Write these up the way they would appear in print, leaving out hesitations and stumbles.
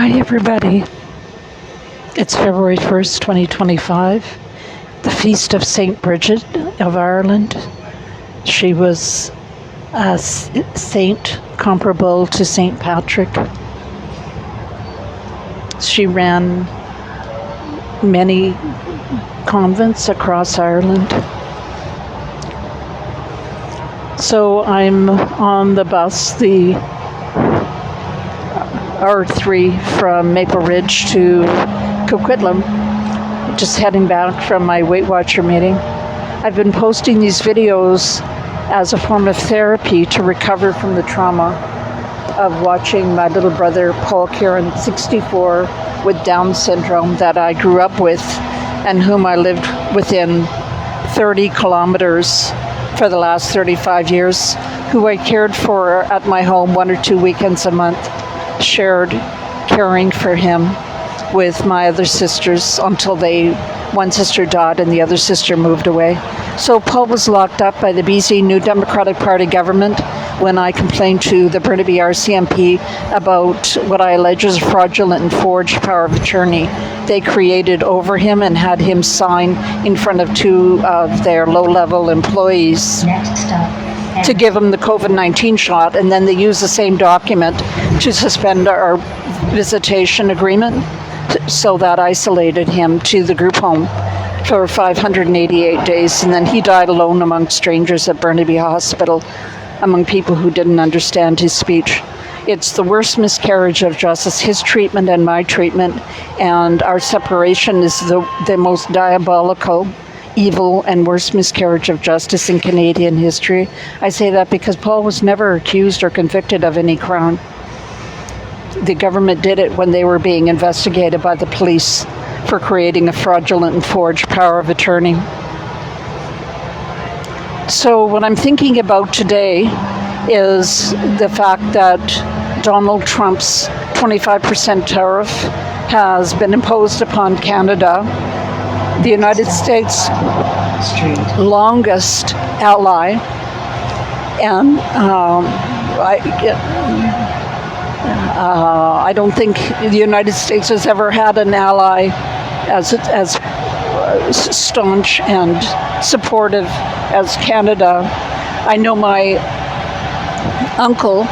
Hi, everybody. It's February 1st, 2025, the feast of St. Bridget of Ireland. She was a saint comparable to St. Patrick. She ran many convents across Ireland. So I'm on the bus, the R3 from Maple Ridge to Coquitlam, just heading back from my Weight Watcher meeting. I've been posting these videos as a form of therapy to recover from the trauma of watching my little brother Paul Kieran, 64, with Down syndrome that I grew up with and whom I lived within 30 kilometers for the last 35 years, who I cared for at my home 1 or 2 weekends a month, shared caring for him with my other sisters until one sister died and the other sister moved away. So Paul was locked up by the BC New Democratic Party government when I complained to the Burnaby RCMP about what I allege is a fraudulent and forged power of attorney they created over him and had him sign in front of two of their low-level employees to give him the COVID-19 shot, and then they used the same document to suspend our visitation agreement, so that isolated him to the group home for 588 days, and then he died alone among strangers at Burnaby Hospital, among people who didn't understand his speech. It's the worst miscarriage of justice, his treatment and my treatment, and our separation is the most diabolical, evil, and worst miscarriage of justice in Canadian history. I say that because Paul was never accused or convicted of any crime. The government did it when they were being investigated by the police for creating a fraudulent and forged power of attorney. So what I'm thinking about today is the fact that Donald Trump's 25% tariff has been imposed upon Canada, the United States' longest ally, and I don't think the United States has ever had an ally as staunch and supportive as Canada. I know my uncle,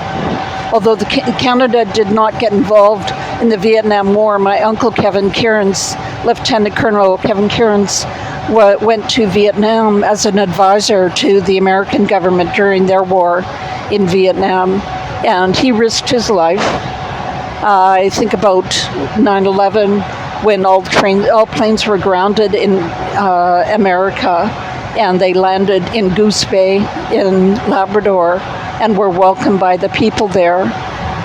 although Canada did not get involved in the Vietnam War, my uncle Kevin Kieran's, Lieutenant Colonel Kevin Kieran's, went to Vietnam as an advisor to the American government during their war in Vietnam, and he risked his life. I think about 9/11, when all planes were grounded in America, and they landed in Goose Bay in Labrador and were welcomed by the people there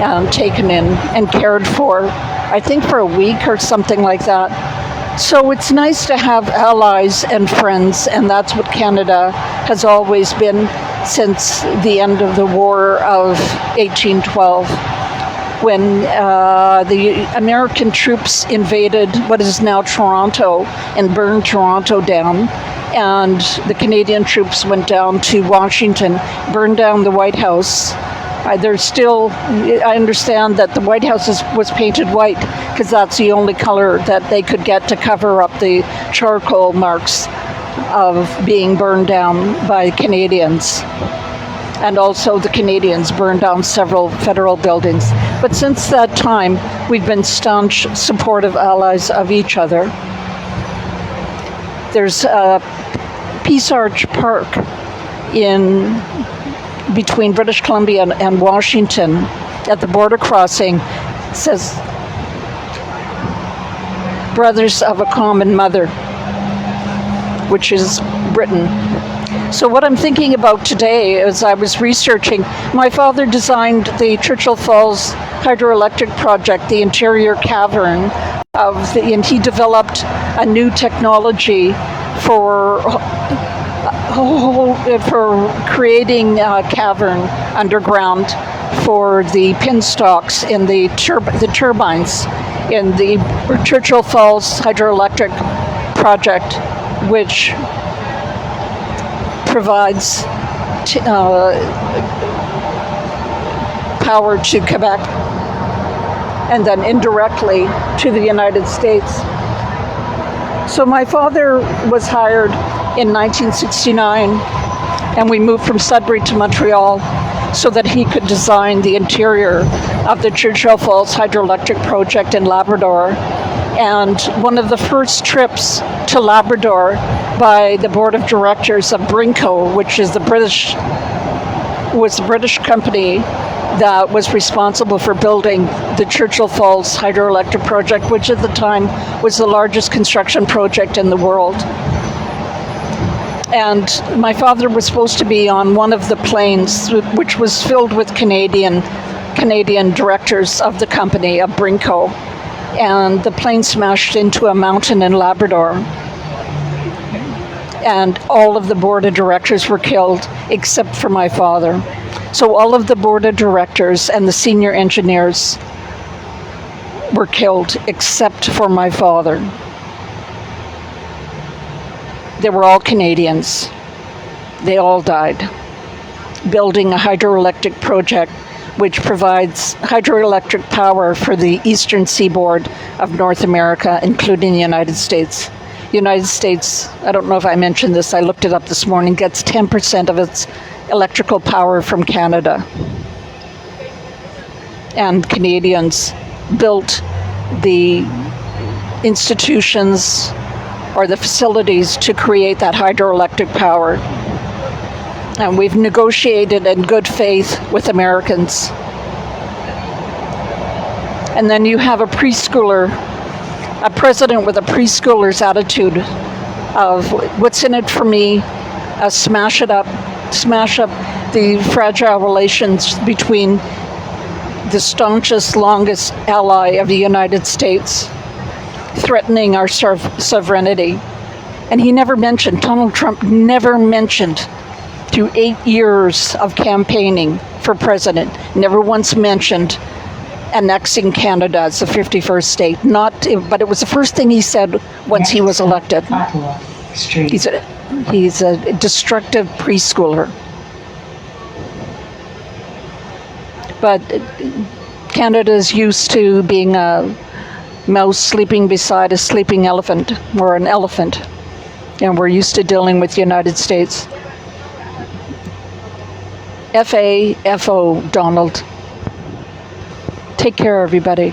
and taken in and cared for, I think for a week or something like that. So it's nice to have allies and friends, and that's what Canada has always been since the end of the War of 1812. When the American troops invaded what is now Toronto and burned Toronto down, and the Canadian troops went down to Washington, burned down the White House. I understand that the White House was painted white because that's the only color that they could get to cover up the charcoal marks of being burned down by Canadians. And also the Canadians burned down several federal buildings. But since that time, we've been staunch, supportive allies of each other. There's Peace Arch Park between British Columbia and Washington at the border crossing. It says, Brothers of a Common Mother, which is Britain. So what I'm thinking about today, as I was researching, my father designed the Churchill Falls hydroelectric project, the interior cavern, and he developed a new technology for creating a cavern underground for the pin stocks in the turbines in the Churchill Falls hydroelectric project, which provides power to Quebec and then indirectly to the United States. So my father was hired in 1969, and we moved from Sudbury to Montreal so that he could design the interior of the Churchill Falls hydroelectric project in Labrador. And one of the first trips to Labrador by the board of directors of Brinco, which is the British company that was responsible for building the Churchill Falls hydroelectric project, which at the time was the largest construction project in the world. And my father was supposed to be on one of the planes, which was filled with Canadian directors of the company, of Brinco. And the plane smashed into a mountain in Labrador. And all of the board of directors were killed, except for my father. So all of the board of directors and the senior engineers were killed, except for my father. They were all Canadians. They all died, building a hydroelectric project which provides hydroelectric power for the eastern seaboard of North America, including the United States. The United States, I don't know if I mentioned this, I looked it up this morning, gets 10% of its electrical power from Canada. And Canadians built the institutions or the facilities to create that hydroelectric power. And we've negotiated in good faith with Americans. And then you have a preschooler, a president with a preschooler's attitude of what's in it for me, smash up the fragile relations between the staunchest, longest ally of the United States, threatening our sovereignty. And he never mentioned, Donald Trump never mentioned, through 8 years of campaigning for president, never once mentioned annexing Canada as the 51st state. But it was the first thing he said once he was elected. He's a destructive preschooler. But Canada is used to being a mouse sleeping beside a sleeping elephant, or an elephant. And we're used to dealing with the United States. FAFO, Donald. Take care, everybody.